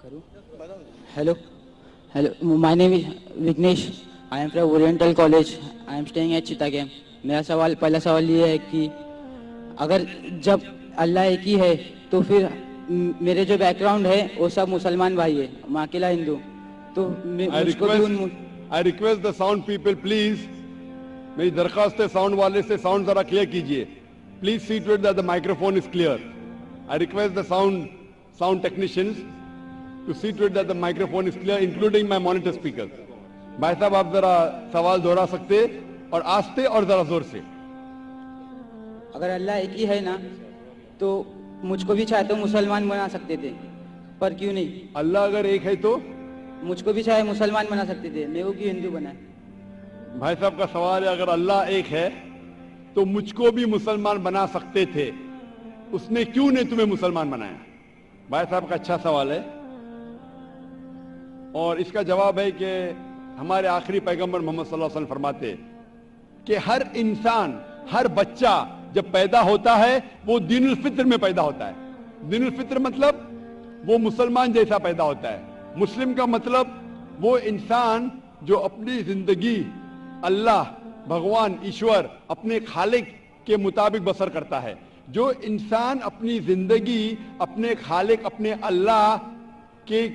Hello. Hello. My name is Vignesh. I am from Oriental College. I am staying at Chittagam. मेरा सवाल पहला सवाल ये है कि अगर जब अल्लाह एक ही है तो फिर मेरे जो बैकग्राउंड है वो सब मुसलमान भाई है, मैं अकेला हिंदू, तो मुझको भी I request the sound people please, मेरी दरख्वास्त है साउंड वाले से साउंड जरा क्लियर कीजिए. Please see to it that the microphone is clear. I request the sound technicians to see to it that the microphone is clear, including my monitor speakers. भाई साहब आप जरा सवाल दोहरा सकते और आस्ते और जरा जोर से. अगर अल्लाह एक ही है ना तो मुझको भी चाहे तो मुसलमान बना सकते थे, पर क्यों नहीं? अल्लाह अगर एक है तो मुझको भी चाहे मुसलमान बना सकते थे, मैं वो क्यों हिंदू बनाए? भाई साहब का सवाल है अगर अल्लाह एक है तो मुझको भी मुसलमान बना सकते थे, उसने क्यों नहीं तुम्हें मुसलमान बनाया? भाई साहब का अच्छा सवाल है और इसका जवाब है कि हमारे आखिरी पैगंबर मोहम्मद सल्लल्लाहु अलैहि वसल्लम फरमाते कि हर इंसान, हर बच्चा जब पैदा होता है वो दीनुल फित्र में पैदा होता है. दीनुल फित्र मतलब वो मुसलमान जैसा पैदा होता है. मुस्लिम का मतलब वो इंसान जो अपनी जिंदगी अल्लाह, भगवान, ईश्वर, अपने खालिक के मुताबिक बसर करता है. जो इंसान अपनी जिंदगी अपने खालिक, अपने अल्लाह के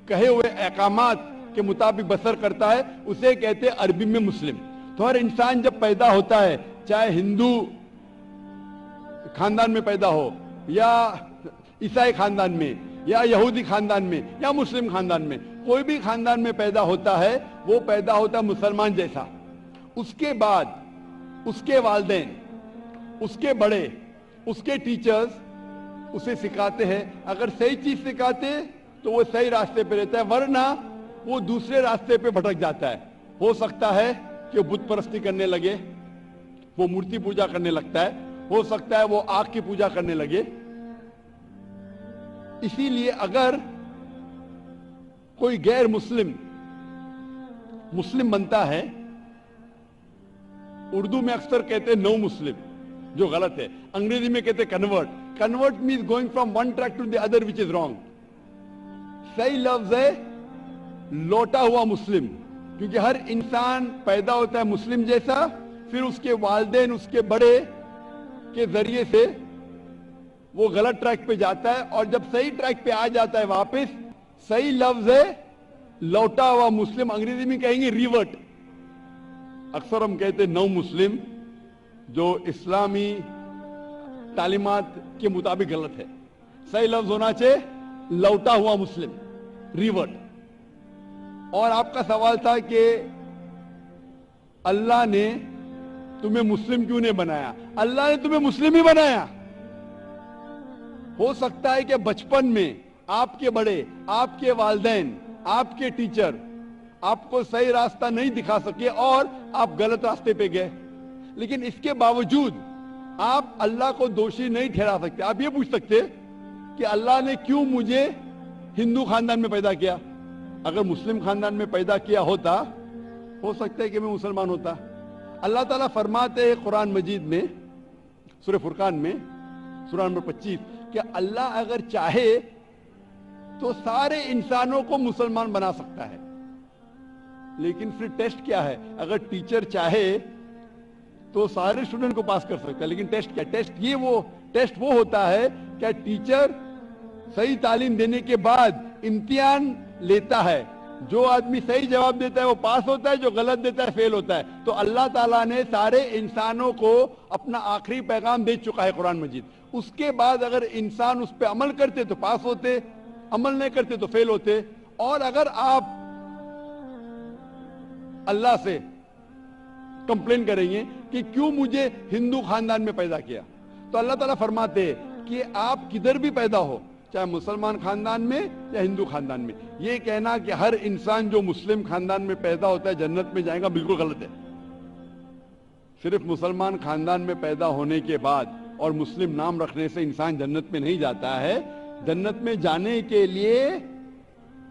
कहे हुए अहकामात के मुताबिक बसर करता है उसे कहते हैं अरबी में मुस्लिम. तो हर इंसान जब पैदा होता है, चाहे हिंदू खानदान में पैदा हो या ईसाई खानदान में या यहूदी खानदान में या मुस्लिम खानदान में, कोई भी खानदान में पैदा होता है वो पैदा होता है मुसलमान जैसा. उसके बाद उसके वालिदैन, उसके बड़े, उसके टीचर्स उसे सिखाते हैं. अगर सही चीज सिखाते तो वो सही रास्ते पे रहता है, वरना वो दूसरे रास्ते पे भटक जाता है. हो सकता है कि वो बुत परस्ती करने लगे, वो मूर्ति पूजा करने लगता है, हो सकता है वो आग की पूजा करने लगे. इसीलिए अगर कोई गैर मुस्लिम मुस्लिम बनता है, उर्दू में अक्सर कहते हैं नो मुस्लिम, जो गलत है. अंग्रेजी में कहते हैं convert. Convert means going from one track to the other which is wrong. सही लफ्ज है लौटा हुआ मुस्लिम, क्योंकि हर इंसान पैदा होता है मुस्लिम जैसा, फिर उसके वालिदैन, उसके बड़े के जरिए से वो गलत ट्रैक पे जाता है और जब सही ट्रैक पे आ जाता है वापस, सही लफ्ज है लौटा हुआ मुस्लिम. अंग्रेजी में कहेंगे रिवर्ट. अक्सर हम कहते हैं नौ मुस्लिम, जो इस्लामी तालीमात के मुताबिक गलत है. सही लफ्ज होना चाहिए लौटा हुआ मुस्लिम, रिवर्ट. और आपका सवाल था कि अल्लाह ने तुम्हें मुस्लिम क्यों नहीं बनाया? अल्लाह ने तुम्हें मुस्लिम ही बनाया. हो सकता है कि बचपन में आपके बड़े, आपके वालिदैन, आपके टीचर आपको सही रास्ता नहीं दिखा सके और आप गलत रास्ते पे गए, लेकिन इसके बावजूद आप अल्लाह को दोषी नहीं ठहरा सकते. आप ये पूछ सकते कि अल्लाह ने क्यों मुझे हिंदू खानदान में पैदा किया? अगर मुस्लिम खानदान में पैदा किया होता, हो सकता है कि मैं मुसलमान होता. अल्लाह ताला फरमाते हैं कुरान मजीद में, सूरह फुरकान में, सूरह नंबर 25, कि अल्लाह अगर चाहे तो सारे इंसानों को मुसलमान बना सकता है. लेकिन फिर टेस्ट क्या है? अगर टीचर चाहे तो सारे स्टूडेंट को पास कर सकता है, लेकिन टेस्ट क्या? टेस्ट वो होता है क्या टीचर सही तालीम देने के बाद इम्तिहान लेता है. जो आदमी सही जवाब देता है वो पास होता है, जो गलत देता है फेल होता है. तो अल्लाह ताला ने सारे इंसानों को अपना आखिरी पैगाम दे चुका है कुरान मजीद. उसके बाद अगर इंसान उस पर अमल करते तो पास होते, अमल नहीं करते तो फेल होते. और अगर आप अल्लाह से कंप्लेन करेंगे कि क्यों मुझे हिंदू खानदान में पैदा किया, तो अल्लाह ताला फरमाते कि आप किधर भी पैदा हो, चाहे मुसलमान खानदान में या हिंदू खानदान में, ये कहना कि हर इंसान जो मुस्लिम खानदान में पैदा होता है जन्नत में जाएगा, बिल्कुल गलत है. सिर्फ मुसलमान खानदान में पैदा होने के बाद और मुस्लिम नाम रखने से इंसान जन्नत में नहीं जाता है. जन्नत में जाने के लिए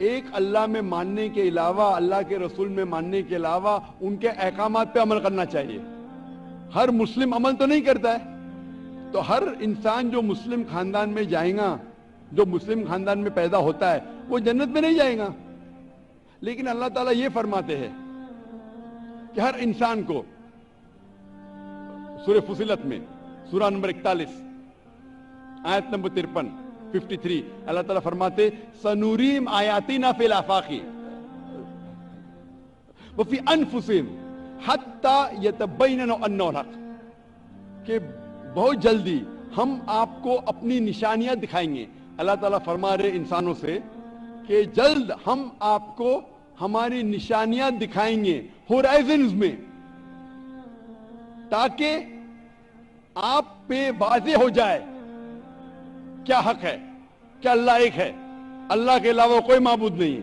एक अल्लाह में मानने के अलावा, अल्लाह के रसूल में मानने के अलावा उनके अहकामात पे अमल करना चाहिए. हर मुस्लिम अमल तो नहीं करता है, तो हर इंसान जो मुस्लिम खानदान में जाएगा جو مسلم خاندان میں پیدا ہوتا ہے وہ جنت میں نہیں جائے گا. لیکن اللہ تعالیٰ یہ فرماتے ہیں کہ ہر انسان کو سورہ فصلت میں سورہ نمبر 41 آیت نمبر 53 اللہ تعالیٰ فرماتے سنوریم آیاتنا فی الآفاق وفی انفسہم حتی یتبین انہ الحق، کہ بہت جلدی ہم آپ کو اپنی نشانیاں دکھائیں گے. اللہ تعالیٰ فرما رہے انسانوں سے کہ جلد ہم آپ کو ہماری نشانیاں دکھائیں گے ہورائزنز میں، تاکہ آپ پہ واضح ہو جائے کیا حق ہے، کیا اللہ ایک ہے، اللہ کے علاوہ کوئی معبود نہیں.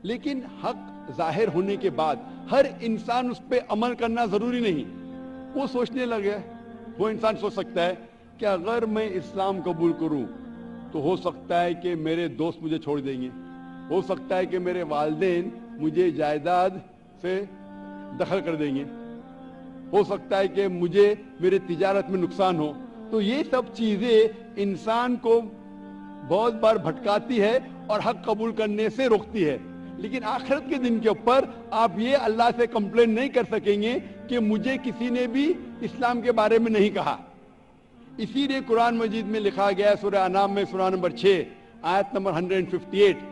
لیکن حق ظاہر ہونے کے بعد ہر انسان اس پہ عمل کرنا ضروری نہیں. وہ سوچنے لگے، وہ انسان سوچ سکتا ہے کہ اگر میں اسلام قبول کروں تو ہو سکتا ہے کہ میرے دوست مجھے چھوڑ دیں گے، ہو سکتا ہے کہ میرے والدین مجھے جائیداد سے دخل کر دیں گے، ہو سکتا ہے کہ مجھے میرے تجارت میں نقصان ہو. تو یہ سب چیزیں انسان کو بہت بار بھٹکاتی ہے اور حق قبول کرنے سے روکتی ہے. لیکن آخرت کے دن کے اوپر آپ یہ اللہ سے کمپلین نہیں کر سکیں گے کہ مجھے کسی نے بھی اسلام کے بارے میں نہیں کہا. اسی لیے قرآن مجید میں لکھا گیا ہے سورہ انعام میں سورہ نمبر 6 آیت نمبر 158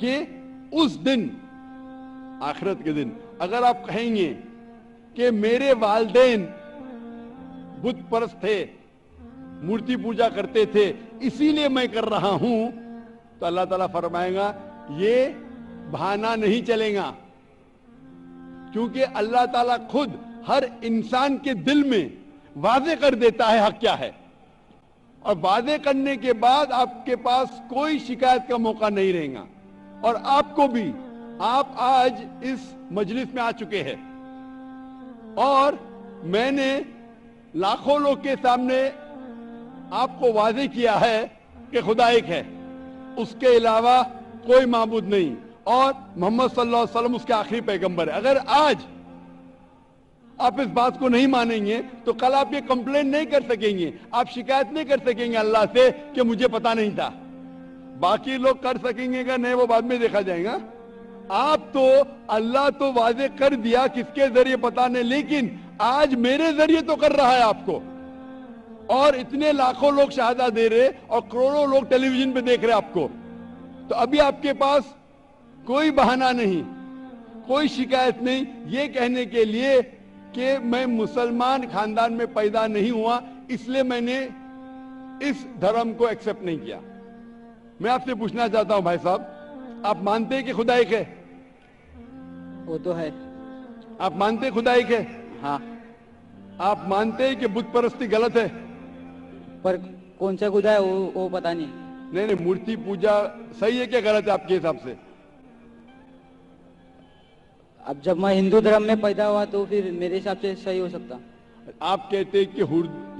کہ اس دن، آخرت کے دن، اگر آپ کہیں گے کہ میرے والدین بت پرست تھے، مورتی پوجا کرتے تھے، اسی لیے میں کر رہا ہوں، تو اللہ تعالیٰ فرمائے گا یہ بہانہ نہیں چلے گا، کیونکہ اللہ تعالیٰ خود ہر انسان کے دل میں واضح کر دیتا ہے حق کیا ہے، اور واضح کرنے کے بعد آپ کے پاس کوئی شکایت کا موقع نہیں رہے گا. اور آپ کو بھی، آپ آج اس مجلس میں آ چکے ہیں اور میں نے لاکھوں لوگ کے سامنے آپ کو واضح کیا ہے کہ خدا ایک ہے، اس کے علاوہ کوئی معبود نہیں، اور محمد صلی اللہ علیہ وسلم اس کے آخری پیغمبر ہے. اگر آج آپ اس بات کو نہیں مانیں گے تو کل آپ یہ کمپلین نہیں کر سکیں گے، آپ شکایت نہیں کر سکیں گے اللہ سے کہ مجھے پتا نہیں تھا. باقی لوگ کر سکیں گے کہ نہیں، وہ بعد میں دیکھا جائے گا. آپ تو اللہ تو واضح کر دیا کس کے ذریعے پتا نہیں، لیکن آج میرے ذریعے تو کر رہا ہے آپ کو، اور اتنے لاکھوں لوگ شہادہ دے رہے اور کروڑوں لوگ ٹیلی ویژن پہ دیکھ رہے آپ کو. تو ابھی آپ کے پاس کوئی بہانہ نہیں، کوئی شکایت نہیں یہ کہنے کے لیے کہ میں مسلمان خاندان میں پیدا نہیں ہوا، اس لیے میں نے اس دھرم کو ایکسپٹ نہیں کیا. میں آپ سے پوچھنا چاہتا ہوں بھائی صاحب، آپ مانتے ہیں کہ خدا ایک ہے؟ وہ تو ہے. آپ مانتے ہیں خدا ایک ہے؟ ہاں. آپ مانتے ہیں کہ بت پرستی غلط ہے؟ پر کون سا خدا ہے وہ پتا نہیں. نہیں، مورتی پوجا صحیح ہے کہ غلط ہے آپ کے حساب سے؟ اب جب میں ہندو دھرم میں پیدا ہوا تو پھر میرے حساب سے صحیح ہو سکتا. آپ کہتے ہیں کہ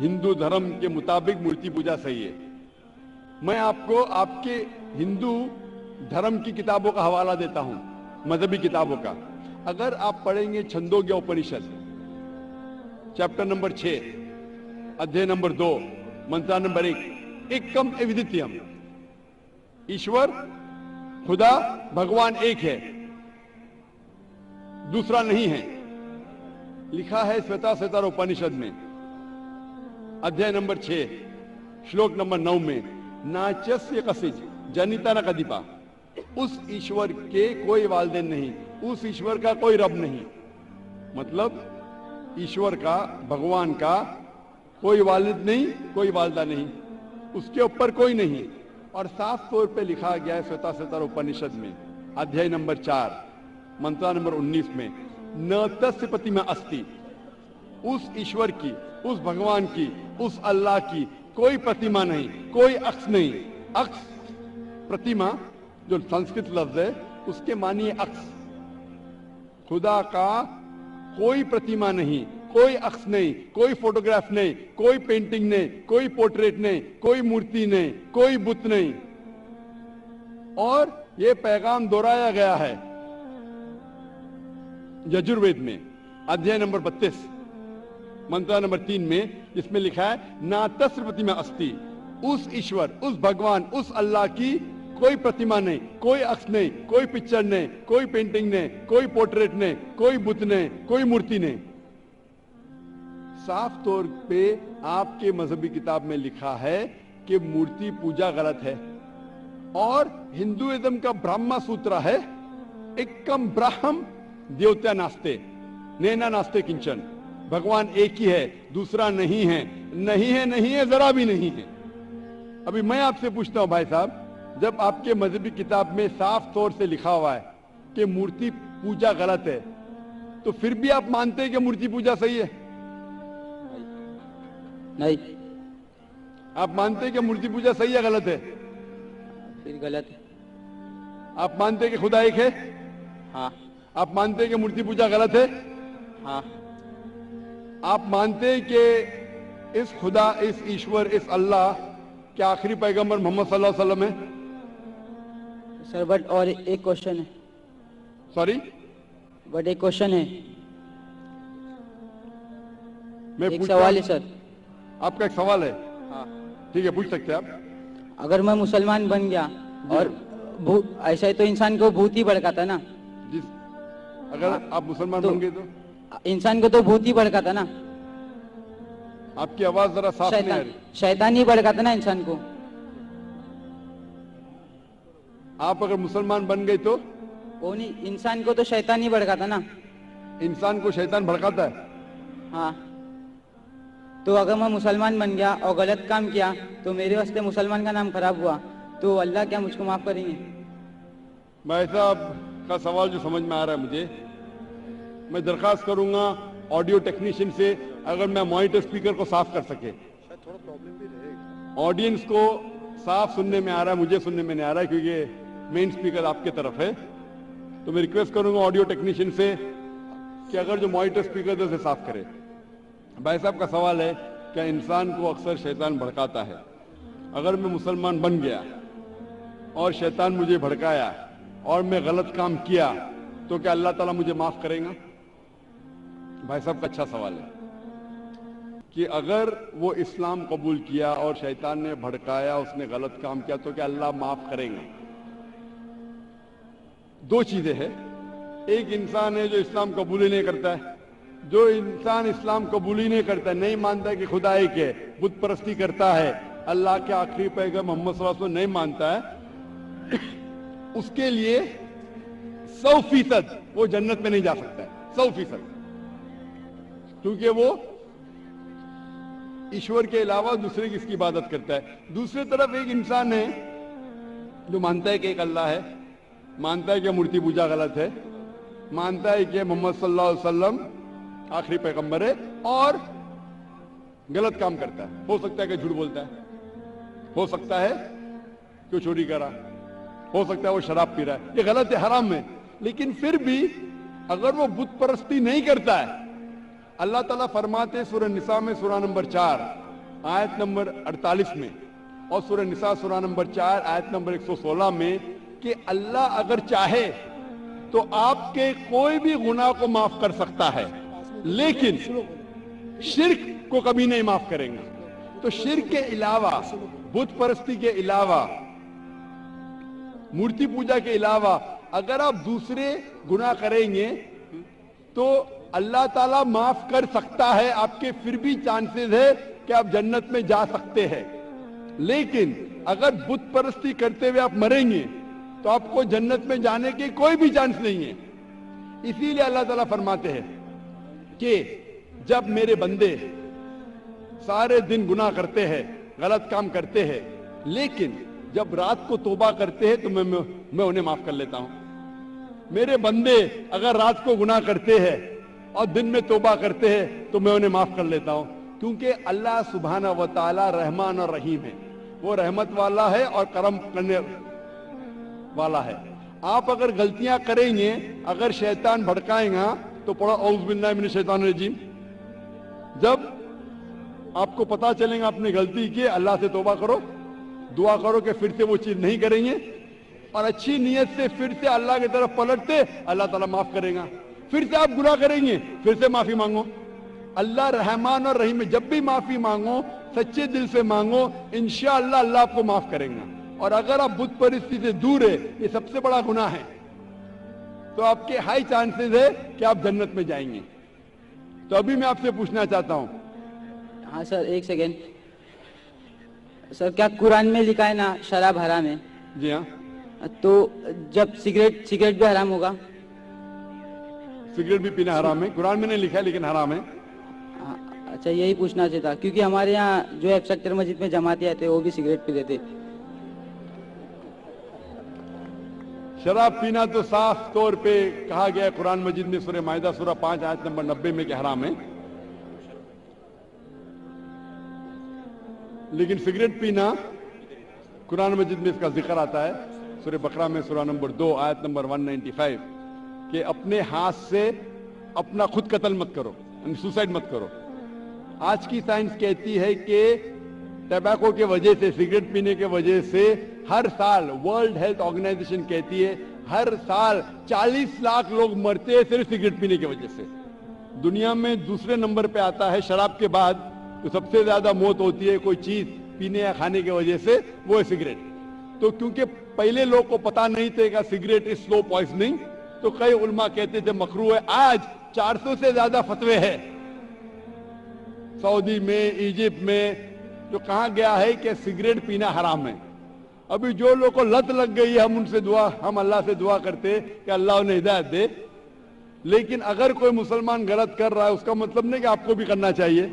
ہندو دھرم کے مطابق مورتی پوجا صحیح ہے. میں آپ کو آپ کے ہندو دھرم کی کتابوں کا حوالہ دیتا ہوں، مذہبی کتابوں کا. اگر آپ پڑھیں گے چھندوگیہ اپنشد چیپٹر نمبر 6 ادھیے نمبر 2 منترا نمبر 1، ایکم ایودتیم، ایشور خدا بھگوان ایک ہے، دوسرا نہیں ہے. لکھا ہے سویتا سوتر اپنشد میں ادھیے نمبر 6 شلوک نمبر 9 میں، ناچسیہ کسج جنیتا نہ کدیپا، اس ایشور کے کوئی والدین نہیں، اس ایشور کا کوئی رب نہیں. مطلب ایشور کا، بھگوان کا کوئی والد نہیں، کوئی والدہ نہیں، اس کے اوپر کوئی نہیں. اور صاف طور پہ لکھا گیا ہے سویتا سوتر اپنشد میں ادھیے نمبر 4 منترا نمبر 19 میں، ن تسیہ پرتیما استی، اس ایشور کی، اس بھگوان کی، اس اللہ کی کوئی پرتیما نہیں، کوئی عکس نہیں. عکس، پرتیما جو سنسکرت لفظ ہے اس کے معنی عکس. خدا کا کوئی پرتیما نہیں، کوئی عکس نہیں، کوئی فوٹوگراف نہیں، کوئی پینٹنگ نہیں، کوئی پورٹریٹ نہیں، کوئی مورتی نہیں، کوئی بت نہیں. اور یہ پیغام دہرایا گیا ہے یجروید میں ادھیے نمبر 32 منترا نمبر 3 میں، جس میں لکھا ہے نا تسیہ پرتیما استی، उस ईश्वर, उस भगवान, उस अल्लाह की कोई प्रतिमा नहीं, कोई अक्स नहीं, कोई पिक्चर नहीं, कोई पेंटिंग नहीं, कोई पोर्ट्रेट नहीं, कोई बुत नहीं, कोई मूर्ति नहीं। साफ तौर पे आपके मजहबी किताब में लिखा है कि मूर्ति पूजा गलत है। और हिंदुइज्म का ब्रह्मा सूत्र है, एकम ब्रह्म देवता नास्ते नैना नास्ते किंचन, भगवान एक ही है, दूसरा नहीं है, नहीं है, नहीं है, जरा भी नहीं है। अभी मैं आपसे पूछता हूं भाई साहब, जब आपके मजहबी किताब में साफ तौर से लिखा हुआ है कि मूर्ति पूजा गलत है, तो फिर भी आप मानते हैं कि मूर्ति पूजा सही है? नहीं। आप मानते हैं कि मूर्ति पूजा सही है गलत है? फिर गलत है। आप मानते हैं कि खुदा एक है? हाँ। आप मानते हैं कि मूर्ति पूजा गलत है? हाँ। आप मानते हैं कि इस खुदा, इस ईश्वर, इस अल्लाह के आखिरी पैगंबर मोहम्मद सल्लल्लाहु अलैहि वसल्लम है? सर बट और एक क्वेश्चन है। सॉरी, बट एक क्वेश्चन है, मैं एक पूछता सवाल है हूं। सर। आपका एक सवाल है? हाँ। ठीक है, पूछ सकते हैं आप। अगर मैं मुसलमान बन गया और ऐसा ही तो इंसान को भूत ही भड़काता ना। जिस अगर आप मुसलमान तो- बन गए तो इंसान को तो भूत ही भड़काता ना। आपकी आवाज जरा साफ नहीं आ रही। शैतान ही भड़काता ना इंसान को। आप अगर मुसलमान बन गए तो वो नहीं, इंसान को तो शैतान ही भड़काता ना। इंसान को शैतान भड़काता है। हाँ। तो अगर मैं मुसलमान बन गया और गलत काम किया तो मेरे वास्ते मुसलमान का नाम खराब हुआ, तो अल्लाह क्या मुझको माफ करेंगे? भाई साहब का सवाल जो समझ में आ रहा है मुझे, मैं दरखास्त करूंगा ऑडियो टेक्नीशियन से, अगर मैं मॉनिटर स्पीकर को साफ कर सके। ऑडियंस को साफ सुनने में आ रहा है, मुझे सुनने में नहीं आ रहा है क्योंकि मेन स्पीकर आपके तरफ है। तो मैं रिक्वेस्ट करूंगा ऑडियो टेक्नीशियन से कि अगर जो मॉनिटर स्पीकर है उसे साफ करे। भाई साहब का सवाल है, क्या इंसान को अक्सर शैतान भड़काता है? अगर मैं मुसलमान बन गया और शैतान मुझे भड़काया और मैं गलत काम किया तो क्या अल्लाह ताला मुझे माफ करेगा? भाई साहब का अच्छा सवाल है कि अगर वो इस्लाम कबूल किया और शैतान ने भड़काया, उसने गलत काम किया, तो क्या अल्लाह माफ करेगा? दो चीजें हैं। एक इंसान है जो इस्लाम कबूल ही नहीं करता है। जो इंसान इस्लाम कबूल ही नहीं करता है, नहीं मानता है कि खुदा एक है, बुत परस्ती करता है, अल्लाह के आखिरी पैगंबर मोहम्मद सल्लल्लाहु अलैहि वसल्लम नहीं मानता है, उसके लिए 100% वो जन्नत में नहीं जा सकता है। 100%, क्योंकि वो ईश्वर के अलावा दूसरे की इसकी इबादत करता है। दूसरी तरफ एक इंसान है जो मानता है कि एक अल्लाह है, मानता है कि मूर्ति पूजा गलत है, मानता है कि मोहम्मद सल्लल्लाहु अलैहि वसल्लम आखिरी पैगंबर है, और गलत काम करता है। हो सकता है कि झूठ बोलता है, हो सकता है कि चोरी करा, हो सकता है वो शराब पी रहा है, ये गलत है, हराम है। लेकिन फिर भी अगर वो बुत परस्ती नहीं करता है, अल्लाह ताला फरमाते सूरह निसा में सूरह नंबर 4 आयत नंबर 48 में, और सूरह निसा सूरह नंबर 4 आयत नंबर 116 में कि अल्लाह अगर चाहे तो आपके कोई भी गुनाह को माफ कर सकता है, लेकिन शिर्क को कभी नहीं माफ करेंगे। तो शिर्क के अलावा, बुत परस्ती के अलावा, मूर्ति पूजा के अलावा अगर आप दूसरे गुनाह करेंगे तो अल्लाह ताला माफ कर सकता है। आपके फिर भी चांसेस है कि आप जन्नत में जा सकते हैं। लेकिन अगर बुत परस्ती करते हुए आप मरेंगे तो आपको जन्नत में जाने के कोई भी चांस नहीं है। इसीलिए अल्लाह ताला फरमाते हैं कि जब मेरे बंदे सारे दिन गुनाह करते हैं, गलत काम करते हैं, लेकिन जब रात को तौबा करते हैं तो मैं उन्हें माफ कर लेता हूं। मेरे बंदे अगर रात को गुनाह करते हैं और दिन में तौबा करते हैं तो मैं उन्हें माफ कर लेता हूं, क्योंकि अल्लाह सुब्हाना व तआला रहमान और रहीम है। वो रहमत वाला है और करम करने वाला है। आप अगर गलतियां करेंगे, अगर शैतान भड़काएगा तो पढ़ो औज़ बिल्लाहि मिनश शैतानिर रजीम। जब आपको पता चलेगा आपने गलती की, अल्लाह से तौबा करो, दुआ करो कि फिर से वो चीज नहीं करेंगे, और अच्छी नीयत से फिर से अल्लाह की तरफ पलटते, अल्लाह ताला माफ करेगा। फिर से आप गुनाह करेंगे, फिर से माफी मांगो। अल्लाह रहमान और रहीम है, जब भी माफी मांगो सच्चे दिल से मांगो, इंशाअल्लाह अल्लाह आपको माफ करेगा। और अगर आप बुत परिस्थिति से दूर है, ये सबसे बड़ा गुनाह है, तो आपके हाई चांसेस है कि आप जन्नत में जाएंगे। तो अभी मैं आपसे पूछना चाहता हूं, हाँ सर, एक सेकेंड सर, क्या कुरान में लिखा है ना शराब हराम है? जी हाँ, तो जब सिगरेट भी हराम होगा? सिगरेट भी पीना हराम है, कुरान में नहीं लिखा है लेकिन हराम है। अच्छा, यही पूछना चाहिए था, क्योंकि हमारे यहाँ जो है सेक्टर मस्जिद में जमाती आते वो भी सिगरेट पी लेते। शराब पीना तो साफ तौर पे कहा गया है कुरान मजीद में, सूरह माइदा सूरह 5 आयत नंबर 90 में कि हराम है। लेकिन सिगरेट पीना कुरान मजीद में इसका जिक्र आता है, सूरह बकरा में सूरह नंबर 2 आयत नंबर 195 कि अपने हाथ से अपना खुद कत्ल मत करो, सुसाइड मत करो। आज की साइंस कहती है कि टबैको के वजह से, सिगरेट पीने के वजह से हर साल वर्ल्ड हेल्थ ऑर्गेनाइजेशन कहती है हर साल 40 लाख लोग मरते हैं सिर्फ सिगरेट पीने की वजह से। दुनिया में दूसरे नंबर पे आता है शराब के बाद, तो सबसे ज्यादा मौत होती है कोई चीज पीने या खाने की वजह से, वो है सिगरेट। तो क्योंकि पहले लोग को पता नहीं थे कि सिगरेट इज स्लो पॉइजनिंग, तो कई उलमा कहते थे मकरू है। आज 400 से ज्यादा फतवे हैं सऊदी में, इजिप्ट में, जो कहा गया है कि सिगरेट पीना हराम है। अभी जो लोगों को लत लग गई है, हम अल्लाह से दुआ करते कि अल्लाह उन्हें हिदायत दे। लेकिन अगर कोई मुसलमान गलत कर रहा है, उसका मतलब नहीं कि आपको भी करना चाहिए।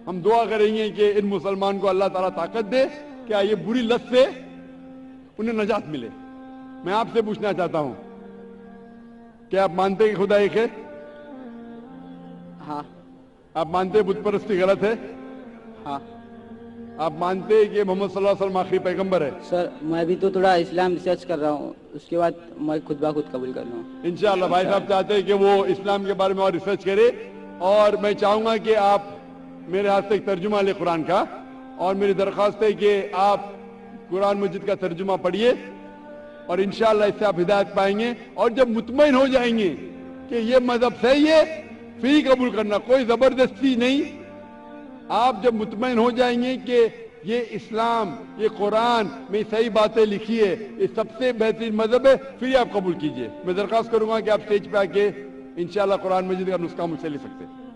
हम दुआ करेंगे कि इन मुसलमान को अल्लाह ताला ताकत दे, क्या ये बुरी लत से उन्हें नजात मिले। मैं आपसे पूछना चाहता हूं, क्या आप मानते हैं कि खुदा एक है? हाँ। आप मानते हैं बुत परस्ती गलत है? हाँ। आप मानते हैं कि मोहम्मद सल्लल्लाहु अलैहि वसल्लम आखिरी पैगंबर है? सर, मैं भी तो थोड़ा इस्लाम रिसर्च कर रहा हूँ, उसके बाद मैं खुद ब खुद कबूल कर लूँ इंशाअल्लाह। भाई साहब चाहते हैं कि वो इस्लाम के बारे में और रिसर्च करे, और मैं चाहूंगा कि आप मेरे हाथ से एक तर्जुमा ले कुरान का, और मेरी दरख्वास्त है कि आप कुरान मजीद का तर्जुमा पढ़िए, और इंशाअल्लाह इससे आप हिदायत पाएंगे। और जब मुतमईन हो जाएंगे कि ये मजहब सही है, फिर ही कबूल करना, कोई जबरदस्ती नहीं। आप जब मुतमईन हो जाएंगे कि ये इस्लाम, ये कुरान में सही बातें लिखी है, ये सबसे बेहतरीन मजहब है, फिर आप कबूल कीजिए। मैं दरख्वास्त करूंगा कि आप स्टेज पे आके इंशाअल्लाह कुरान मजीद का नुस्खा मुझसे ले सकते हैं।